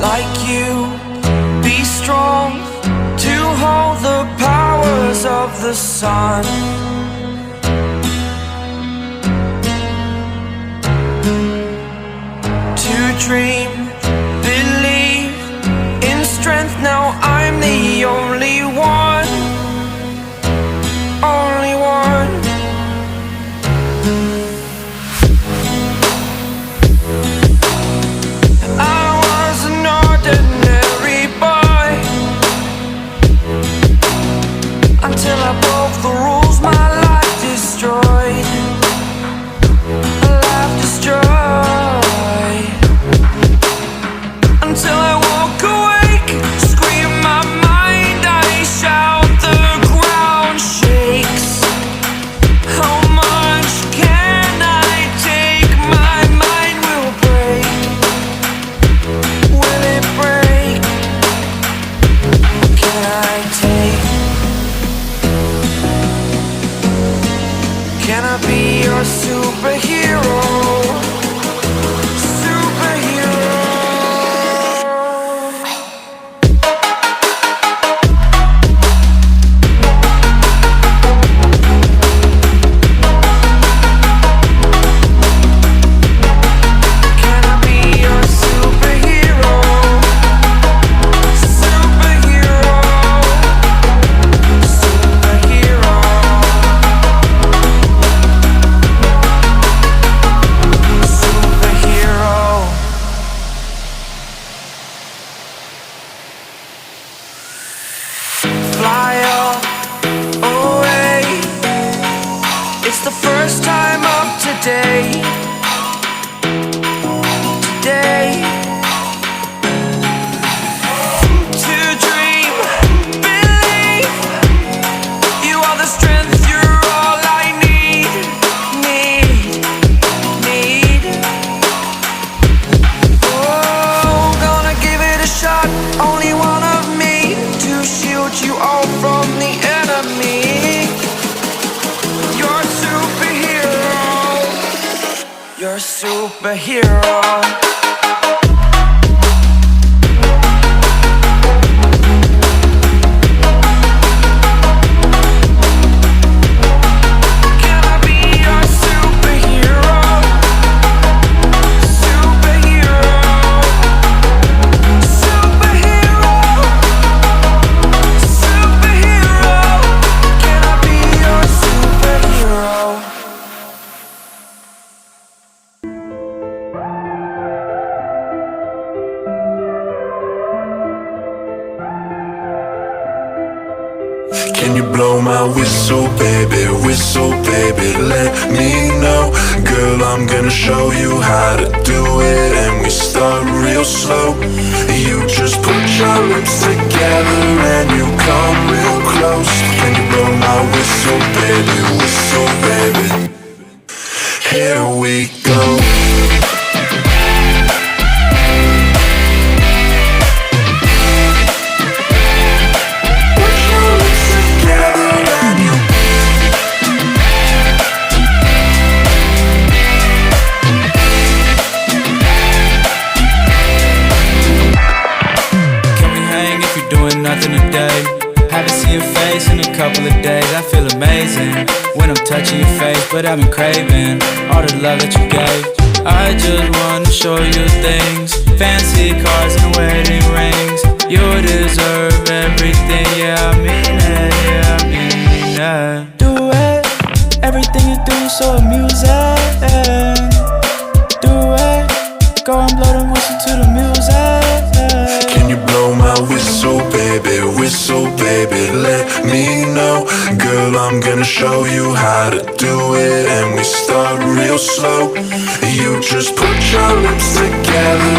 like you. Be strong to hold the powers of the sun. To dream, believe in strength. Now I'm the only one, only one. I was an ordinary boy until I broke the rules. My life destroyed, a life destroyed. Until I woke awake, scream my mind, I shout, the ground shakes. How much can I take? My mind will break. Will it break? Can I take? Can I be your superhero? Fly away. It's the first time of today. Today. To dream, believe. You are the strength, you're all I need. Oh, gonna give it a shot. Only one of me to shield you all from the enemy. You're a superhero. You're a superhero. Can I be your superhero? Superhero. Superhero. Superhero. Can I be your superhero? Can you blow my whistle, baby, let me know. Girl, I'm gonna show you how to do it, and we start real slow. You just put your lips together and you come real close. Can you blow my whistle, baby, here we go. Nothing today. Haven't seen your face in a couple of days. I feel amazing when I'm touching your face, but I've been craving all the love that you gave. I just wanna show you things, fancy cars and wedding rings. You deserve everything, yeah, I mean it, yeah, I mean it. Do it, everything you do is so amusing. Do it, go and blow the whistle to the music. Can you blow my whistle, baby, let me know. Girl, I'm gonna show you how to do it, and we start real slow. You just put your lips together